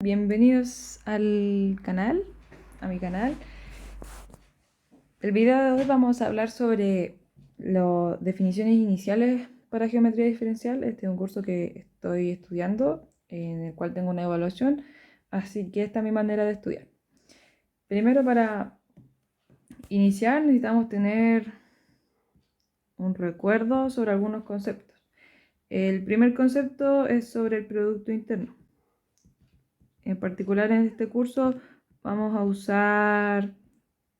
Bienvenidos al canal, a mi canal. El video de hoy vamos a hablar sobre las definiciones iniciales para geometría diferencial. Este es un curso que estoy estudiando, en el cual tengo una evaluación, así que esta es mi manera de estudiar. Primero, para iniciar necesitamos tener un recuerdo sobre algunos conceptos. El primer concepto es sobre el producto interno. En particular en este curso vamos a usar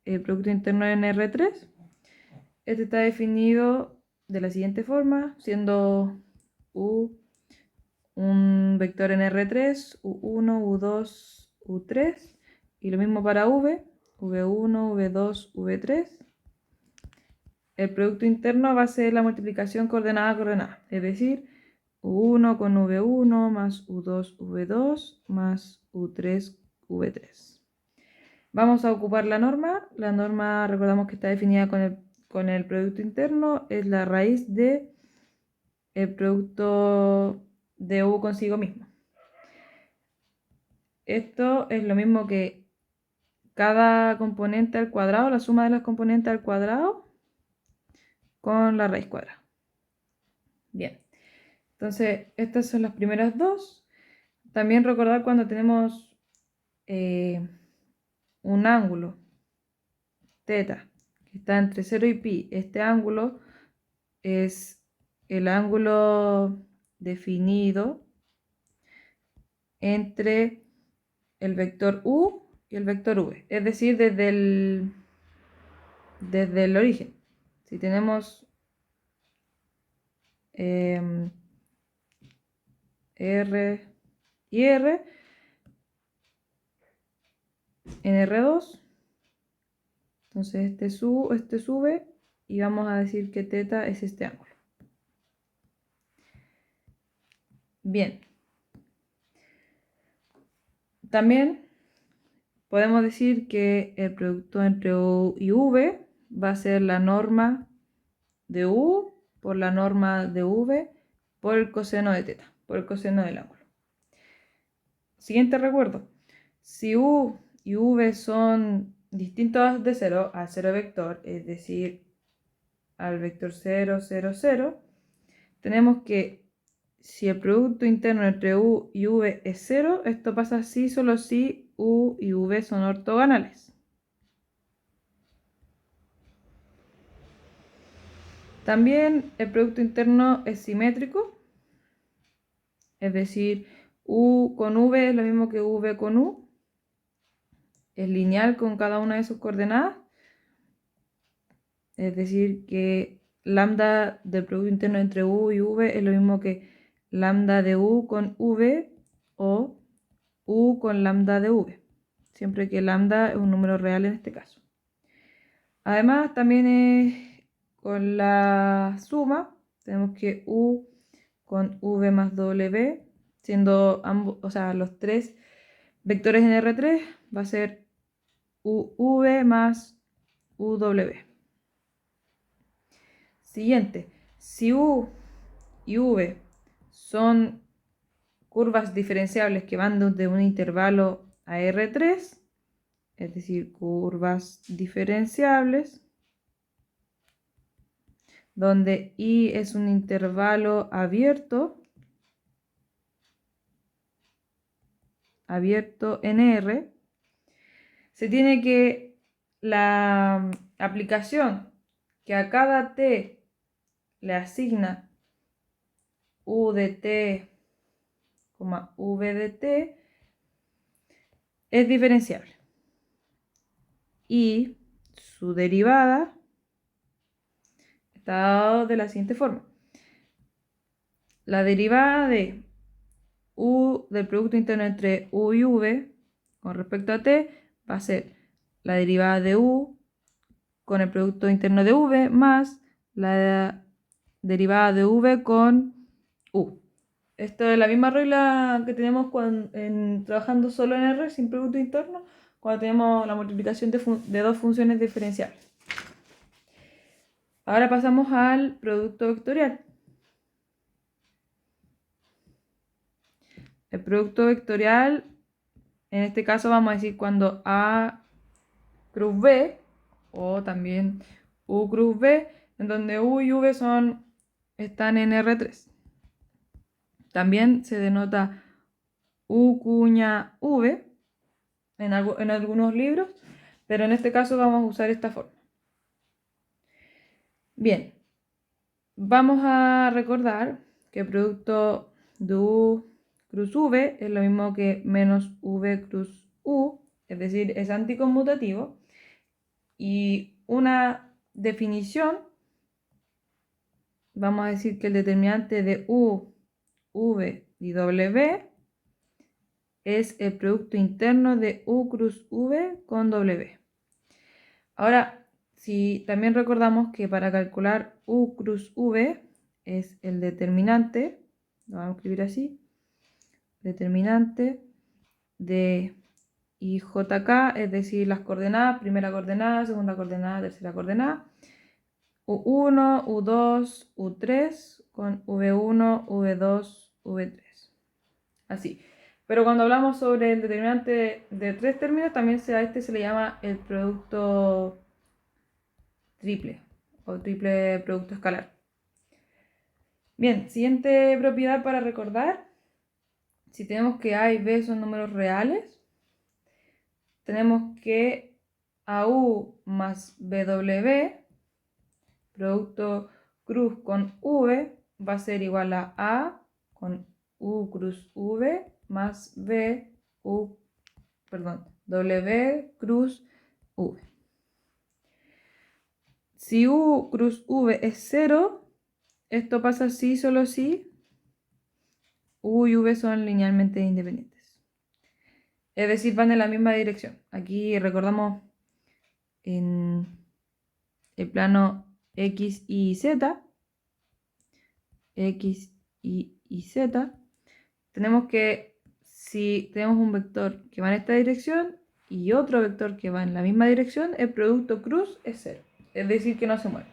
el producto interno en R3. Este está definido de la siguiente forma, siendo U un vector en R3, U1, U2, U3, y lo mismo para V, V1, V2, V3. El producto interno va a ser la multiplicación coordenada a coordenada, es decir, U1 con V1 más U2, V2 más U3, V3. Vamos a ocupar la norma. La norma, recordamos que está definida con el producto interno, es la raíz de el producto de U consigo mismo. Esto es lo mismo que cada componente al cuadrado, la suma de las componentes al cuadrado con la raíz cuadrada. Bien, entonces estas son las primeras dos. También recordar cuando tenemos un ángulo θ que está entre 0 y pi. Este ángulo es el ángulo definido entre el vector u y el vector v, es decir, desde el origen. Si tenemos R y R en R2, entonces este sube y vamos a decir que θ es este ángulo. Bien. También podemos decir que el producto entre u y v va a ser la norma de u por la norma de v por el coseno de θ, por el coseno del ángulo. Siguiente recuerdo, si u y v son distintos de 0 al 0 vector, es decir, al vector 0, 0, 0, tenemos que si el producto interno entre u y v es 0, esto pasa así solo si u y v son ortogonales. También el producto interno es simétrico, es decir, u con v es lo mismo que v con u, es lineal con cada una de sus coordenadas, es decir, que lambda del producto interno entre u y v es lo mismo que lambda de u con v o u con lambda de v, siempre que lambda es un número real en este caso. Además, también es con la suma, tenemos que u con v más w, siendo ambos, o sea, los tres vectores en R3, va a ser uv más uw. Siguiente, si u y v son curvas diferenciables que van de un intervalo a R3, es decir, curvas diferenciables, donde I es un intervalo abierto en R, se tiene que la aplicación que a cada t le asigna u de t, v de t, es diferenciable. Y su derivada está dado de la siguiente forma. La derivada de u del producto interno entre u y v con respecto a t va a ser la derivada de u con el producto interno de v más la derivada de v con u. Esto es la misma regla que tenemos trabajando solo en R sin producto interno, cuando tenemos la multiplicación de dos funciones diferenciales. Ahora pasamos al producto vectorial. El producto vectorial En este caso vamos a decir cuando A cruz B, o también U cruz B, en donde U y V están en R3. También se denota U cuña V en algunos libros, pero en este caso vamos a usar esta forma. Bien, vamos a recordar que el producto de U cruz V es lo mismo que menos V cruz U, es decir, es anticonmutativo. Y una definición, vamos a decir que el determinante de U, V y W es el producto interno de U cruz V con W. Ahora, si también recordamos que para calcular U cruz V es el determinante, lo vamos a escribir así, determinante de IJK, es decir, las coordenadas, primera coordenada, segunda coordenada, tercera coordenada, U1, U2, U3 con V1, V2, V3. Así. Pero cuando hablamos sobre el determinante de tres términos, también a este se le llama el producto triple o triple producto escalar. Bien, siguiente propiedad para recordar. Si tenemos que A y B son números reales, tenemos que AU más BW, producto cruz con V, va a ser igual a con U cruz V más W cruz V. Si U cruz V es 0, esto pasa si solo si U y V son linealmente independientes. Es decir, van en la misma dirección. Aquí recordamos en el plano X y Z. X, y Z. Tenemos que, si tenemos un vector que va en esta dirección y otro vector que va en la misma dirección, el producto cruz es 0. Es decir, que no se mueve.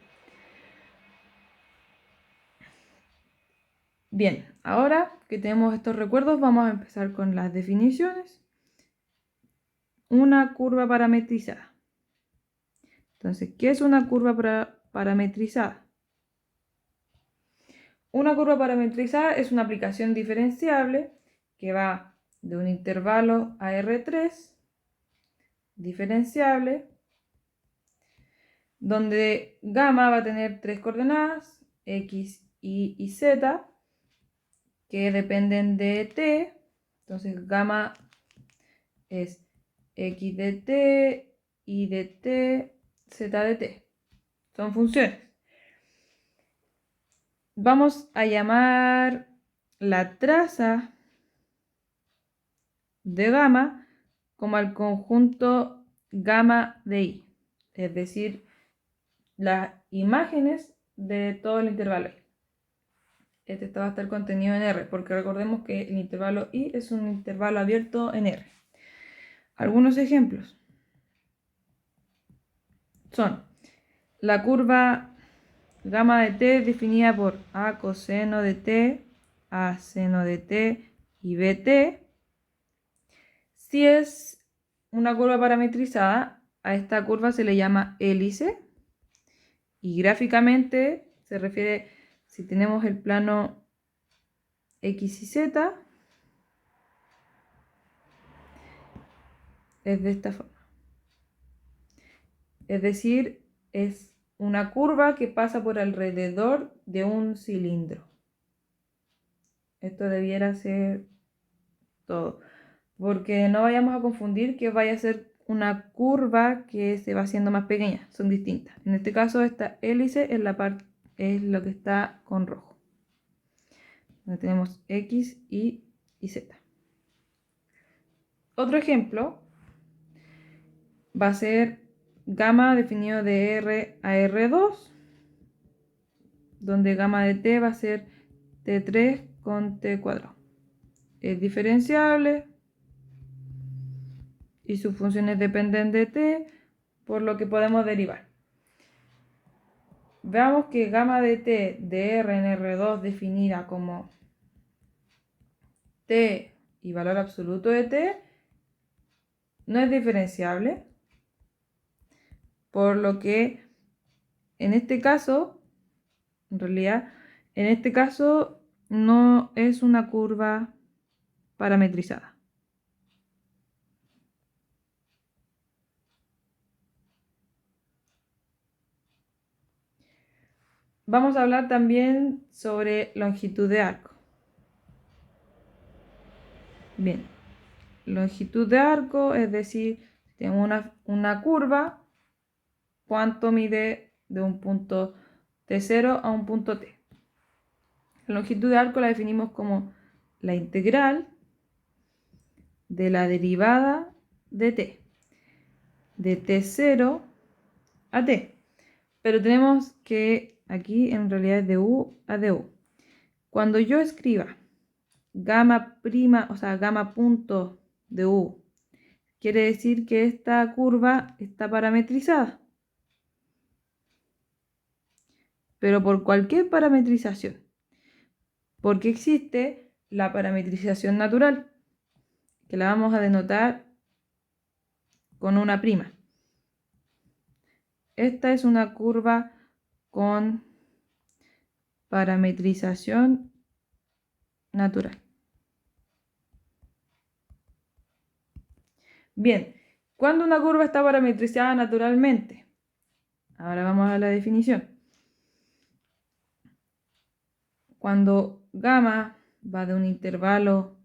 Bien, ahora que tenemos estos recuerdos, vamos a empezar con las definiciones. Una curva parametrizada. Entonces, ¿qué es una curva parametrizada? Una curva parametrizada es una aplicación diferenciable que va de un intervalo a R3, diferenciable, donde gamma va a tener tres coordenadas, X, Y y Z, que dependen de t. Entonces gamma es X de t, Y de t, Z de t. Son funciones. Vamos a llamar la traza de gamma como al conjunto gamma de Y, es decir, las imágenes de todo el intervalo Y. Este va a estar contenido en R, porque recordemos que el intervalo Y es un intervalo abierto en R. Algunos ejemplos son la curva gamma de t definida por A coseno de t, A seno de t y bt. Si es una curva parametrizada, a esta curva se le llama hélice y gráficamente se refiere, si tenemos el plano X y Z, es de esta forma. Es decir, es una curva que pasa por alrededor de un cilindro. Esto debiera ser todo, porque no vayamos a confundir que vaya a ser una curva que se va haciendo más pequeña, son distintas. En este caso, esta hélice es lo que está con rojo. Donde tenemos X, Y y Z. Otro ejemplo va a ser gamma definido de R a R2, donde gamma de t va a ser T3 con T cuadrado. Es diferenciable y sus funciones dependen de t, por lo que podemos derivar. Veamos que gamma de t de R en R2 definida como t y valor absoluto de t no es diferenciable, por lo que en este caso, en realidad, en este caso no es una curva parametrizada. Vamos a hablar también sobre longitud de arco. Bien, longitud de arco, es decir, tengo una curva, ¿cuánto mide de un punto T0 a un punto T? La longitud de arco la definimos como la integral de la derivada de T, de T0 a T. Pero tenemos que aquí en realidad es de U a du. Cuando yo escriba gamma prima, o sea, gamma punto de U, quiere decir que esta curva está parametrizada. Pero por cualquier parametrización. Porque existe la parametrización natural, que la vamos a denotar con una prima. Esta es una curva con parametrización natural. Bien, ¿cuándo una curva está parametrizada naturalmente? Ahora vamos a la definición. Cuando gamma va de un intervalo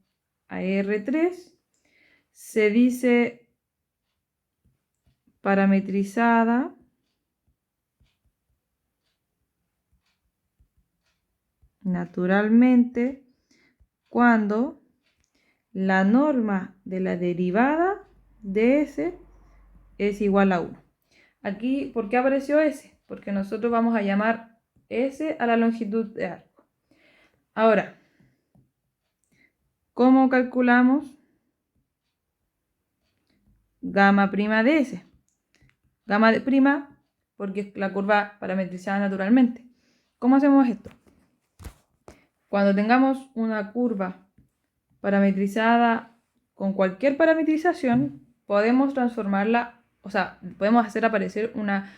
a R3, se dice parametrizada naturalmente cuando la norma de la derivada de S es igual a 1. Aquí, ¿por qué apareció S? Porque nosotros vamos a llamar S a la longitud de arco. Ahora, ¿cómo calculamos gamma prima de S? Gamma de prima, porque es la curva parametrizada naturalmente. ¿Cómo hacemos esto? Cuando tengamos una curva parametrizada con cualquier parametrización, podemos transformarla, o sea, podemos hacer aparecer una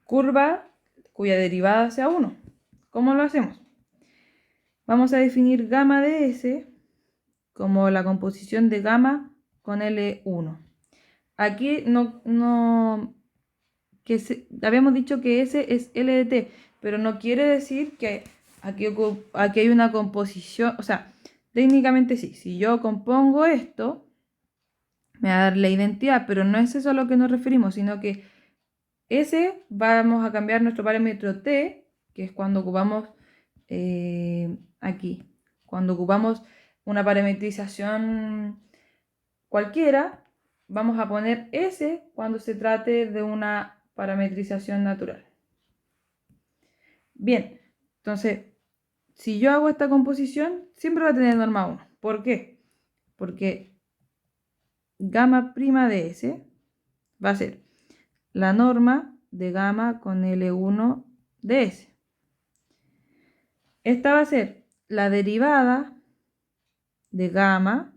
curva cuya derivada sea 1. ¿Cómo lo hacemos? Vamos a definir gamma de S como la composición de gamma con L1. Aquí habíamos dicho que S es L de T, pero no quiere decir que aquí hay una composición, o sea, técnicamente sí, si yo compongo esto, me va a dar la identidad, pero no es eso a lo que nos referimos, sino que S vamos a cambiar nuestro parámetro T, que es cuando ocupamos aquí, cuando ocupamos una parametrización cualquiera, vamos a poner S cuando se trate de una parametrización natural. Bien, entonces, si yo hago esta composición, siempre va a tener norma 1. ¿Por qué? Porque gamma prima de S va a ser la norma de gamma con L1 de S. Esta va a ser la derivada de gamma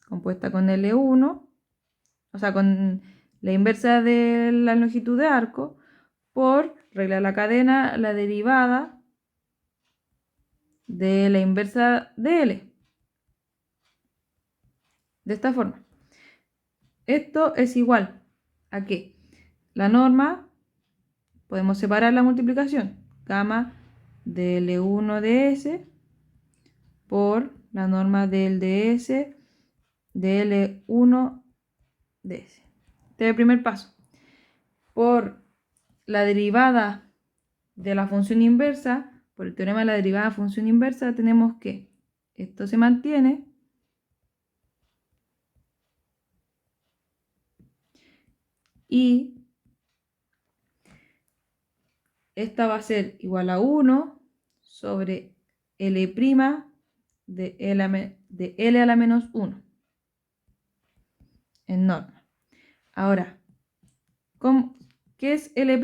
compuesta con L1, o sea, con la inversa de la longitud de arco, por regla de la cadena, la derivada de la inversa de L. De esta forma. Esto es igual a que la norma, podemos separar la multiplicación, gamma de L1 de S por la norma del ds de L1 de S. Este es el primer paso. Por la derivada de la función inversa, por el teorema de la derivada de función inversa, tenemos que esto se mantiene y esta va a ser igual a 1 sobre L' de L a la menos 1 en norma. Ahora, ¿qué es L'?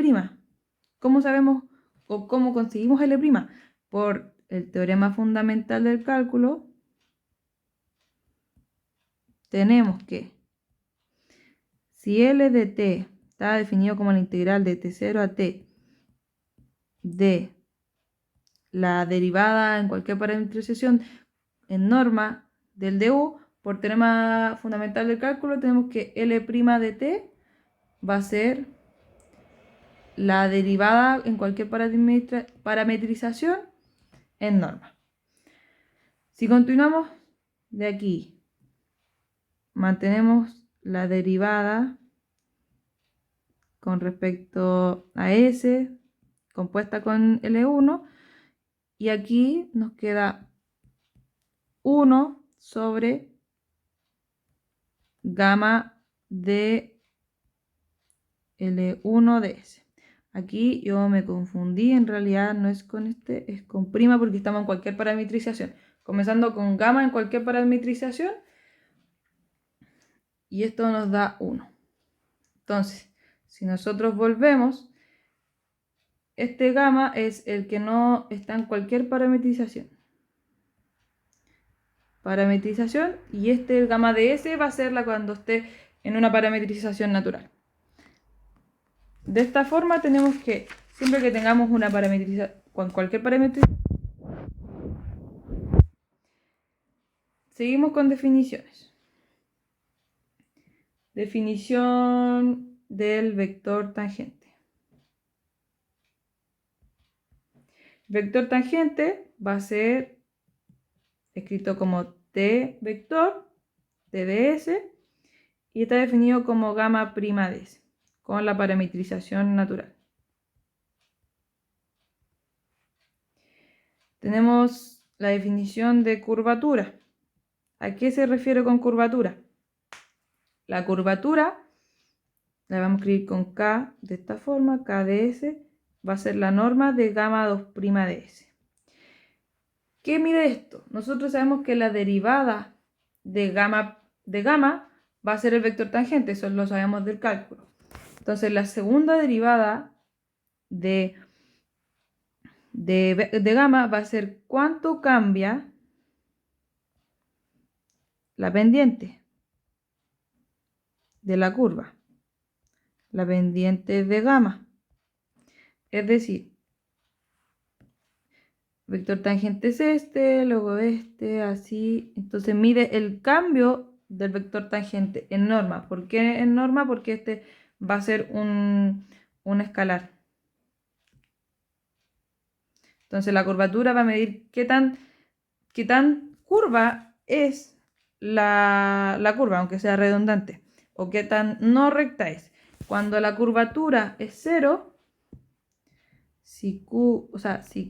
¿Cómo sabemos o cómo conseguimos L'? Por el teorema fundamental del cálculo, tenemos que Si L de t está definido como la integral de t0 a t de la derivada en cualquier parametrización en norma del du, por teorema fundamental del cálculo, tenemos que L' de t va a ser la derivada en cualquier parametrización en norma. Si continuamos de aquí, mantenemos la derivada con respecto a S compuesta con L1 y aquí nos queda 1 sobre gamma de L1 de S. Aquí yo me confundí, en realidad no es con este, es con prima porque estamos en cualquier parametrización. Comenzando con gamma en cualquier parametrización y esto nos da 1. Entonces, si nosotros volvemos, este gamma es el que no está en cualquier parametrización. Y este gamma de S va a ser la cuando esté en una parametrización natural. De esta forma tenemos que, siempre que tengamos una parametrización, con cualquier parametrización, seguimos con definiciones. Definición del vector tangente. Vector tangente va a ser escrito como t vector, t de S, y está definido como gamma prima de S, con la parametrización natural. Tenemos la definición de curvatura. ¿A qué se refiere con curvatura? La curvatura la vamos a escribir con K de esta forma, K de S, va a ser la norma de gamma 2' de S. ¿Qué mide esto? Nosotros sabemos que la derivada de gamma va a ser el vector tangente, eso lo sabemos del cálculo. Entonces la segunda derivada de gamma va a ser cuánto cambia la pendiente de la curva, la pendiente de gamma. Es decir, vector tangente es este, luego este, así. Entonces mide el cambio del vector tangente en norma. ¿Por qué en norma? Porque este va a ser un escalar. Entonces la curvatura va a medir qué tan curva es la curva, aunque sea redundante, o qué tan no recta es. Cuando la curvatura es 0, si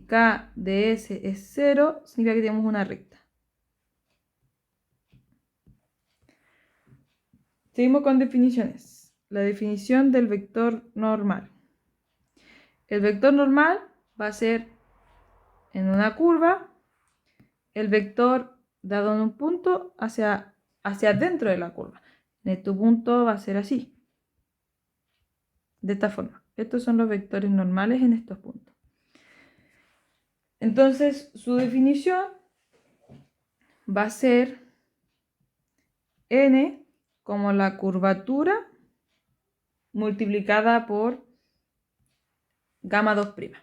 K de S es 0, significa que tenemos una recta. Seguimos con definiciones. La definición del vector normal. El vector normal va a ser en una curva el vector dado en un punto hacia dentro de la curva. En este punto va a ser así. De esta forma. Estos son los vectores normales en estos puntos. Entonces, su definición va a ser n como la curvatura multiplicada por gamma 2'.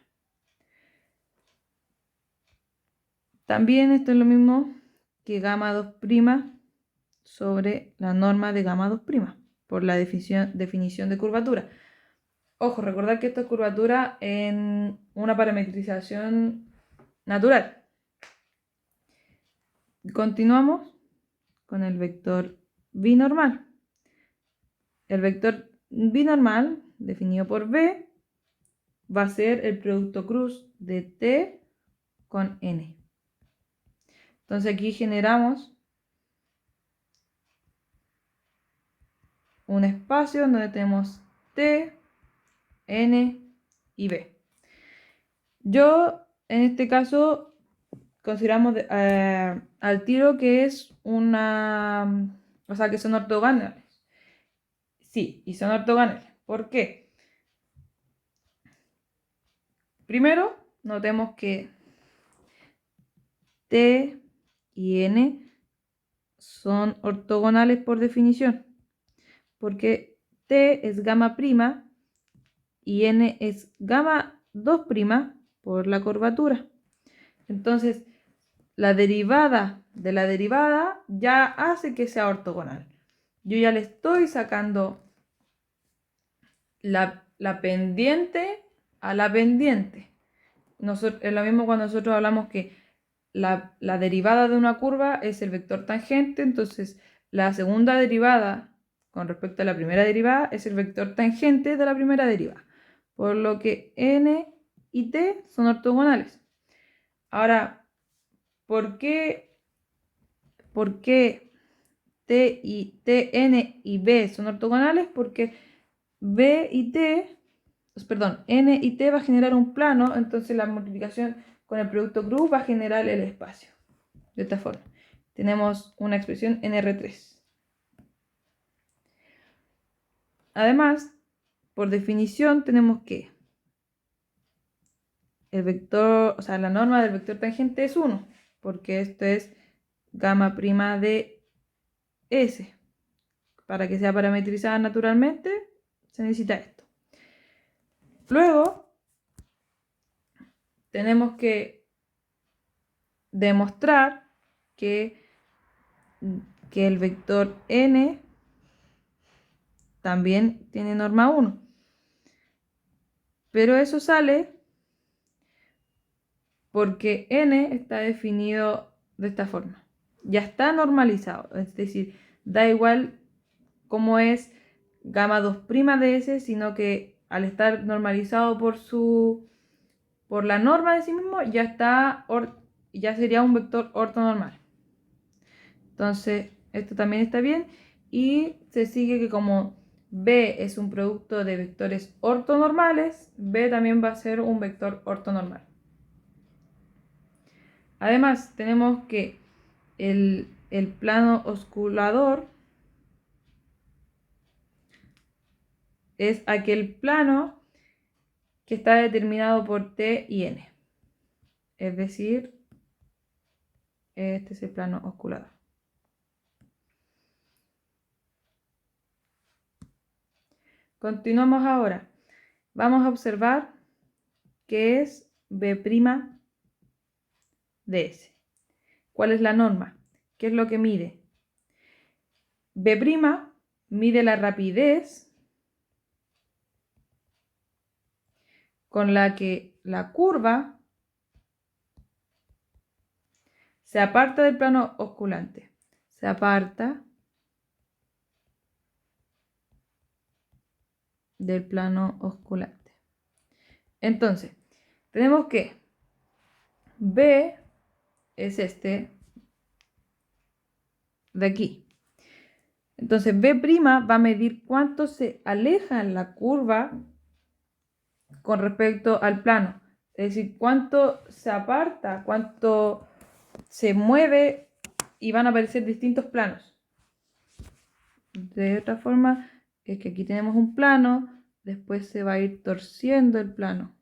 También esto es lo mismo que gamma 2' sobre la norma de gamma 2' por la definición de curvatura. Ojo, recordad que esto es curvatura en una parametrización natural. Continuamos con el vector binormal. El vector binormal, definido por B, va a ser el producto cruz de T con N. Entonces aquí generamos un espacio donde tenemos T, N y B. Yo, en este caso, consideramos al tiro que es o sea, que son ortogonales. Sí, y son ortogonales. ¿Por qué? Primero, notemos que T y N son ortogonales por definición, porque T es gamma prima y N es gamma 2 prima por la curvatura. Entonces, la derivada de la derivada ya hace que sea ortogonal. Yo ya le estoy sacando la pendiente a la pendiente. Es lo mismo cuando nosotros hablamos que la derivada de una curva es el vector tangente, entonces la segunda derivada con respecto a la primera derivada es el vector tangente de la primera derivada, por lo que n y t son ortogonales. Ahora, ¿por qué n y b son ortogonales? Porque n y t va a generar un plano, entonces la multiplicación con el producto cruz va a generar el espacio. De esta forma, tenemos una expresión en R3. Además, por definición, tenemos que el vector, o sea, la norma del vector tangente es 1, porque esto es gamma prima de S. Para que sea parametrizada naturalmente, se necesita esto. Luego, tenemos que demostrar que el vector n también tiene norma 1. Pero eso sale porque n está definido de esta forma. Ya está normalizado, es decir, da igual cómo es gamma 2' de S, sino que al estar normalizado por la norma de sí mismo, ya sería un vector ortonormal. Entonces, esto también está bien. Y se sigue que como B es un producto de vectores ortonormales, B también va a ser un vector ortonormal. Además, tenemos que el plano osculador es aquel plano que está determinado por T y N. Es decir, este es el plano osculador. Continuamos ahora. Vamos a observar qué es B' de S. ¿Cuál es la norma? ¿Qué es lo que mide? B' mide la rapidez con la que la curva se aparta del plano osculante. Se aparta del plano osculante. Entonces, tenemos que B es este de aquí. Entonces, B' va a medir cuánto se aleja la curva con respecto al plano. Es decir, cuánto se aparta, cuánto se mueve y van a aparecer distintos planos. De otra forma, es que aquí tenemos un plano, después se va a ir torciendo el plano.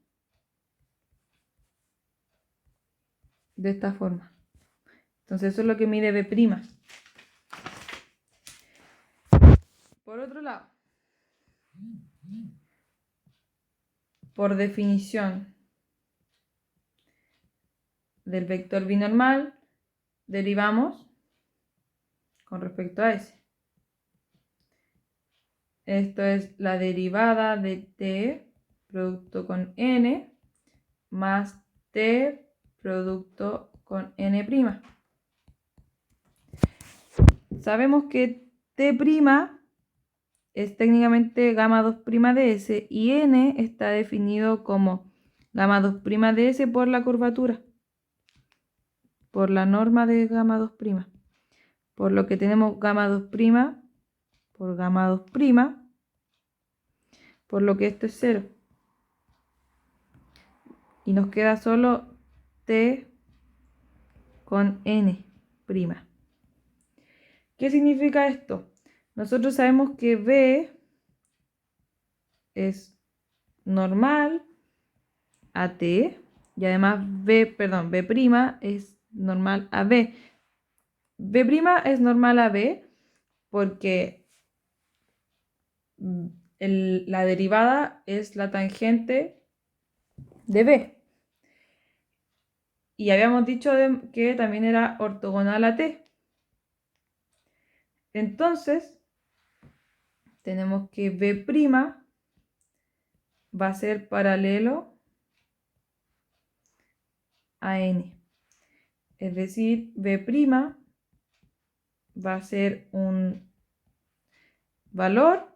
De esta forma. Entonces eso es lo que mide B'. Por otro lado, por definición del vector binormal, derivamos con respecto a S. Esto es la derivada de T producto con N más T producto con N'. Sabemos que T' es técnicamente gamma 2' de S y N está definido como gamma 2' de S por la curvatura, por la norma de gamma 2'. Por lo que tenemos gamma 2' por gamma 2', por lo que esto es 0. Y nos queda solo T con N'. ¿Qué significa esto? Nosotros sabemos que B es normal a T y además B' es normal a B. B' es normal a B porque la derivada es la tangente de B. Y habíamos dicho que también era ortogonal a T. Entonces, tenemos que B' va a ser paralelo a N. Es decir, B' va a ser un valor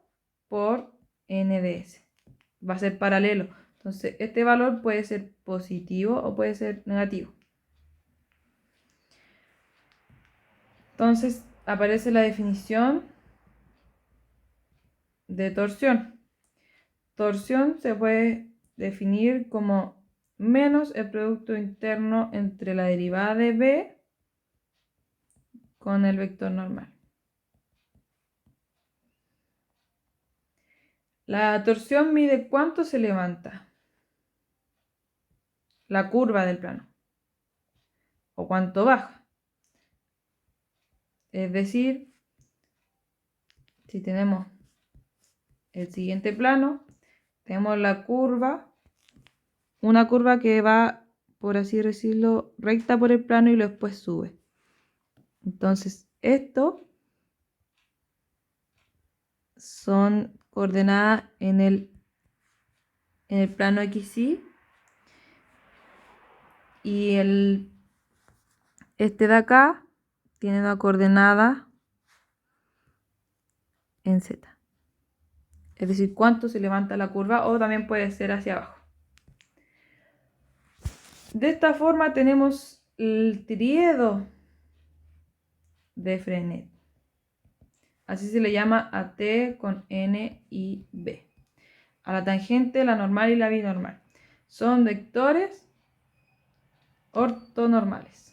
por N de S. Va a ser paralelo. Entonces, este valor puede ser positivo o puede ser negativo. Entonces, aparece la definición de torsión. Torsión se puede definir como menos el producto interno entre la derivada de B con el vector normal. La torsión mide cuánto se levanta la curva del plano o cuánto baja. Es decir, si tenemos el siguiente plano, tenemos la curva, una curva que va, por así decirlo, recta por el plano y después sube. Entonces, esto son coordenadas en el plano XY y este de acá tiene una coordenada en Z. Es decir, cuánto se levanta la curva o también puede ser hacia abajo. De esta forma tenemos el triedo de Frenet. Así se le llama a T con N y B. A la tangente, la normal y la binormal. Son vectores ortonormales.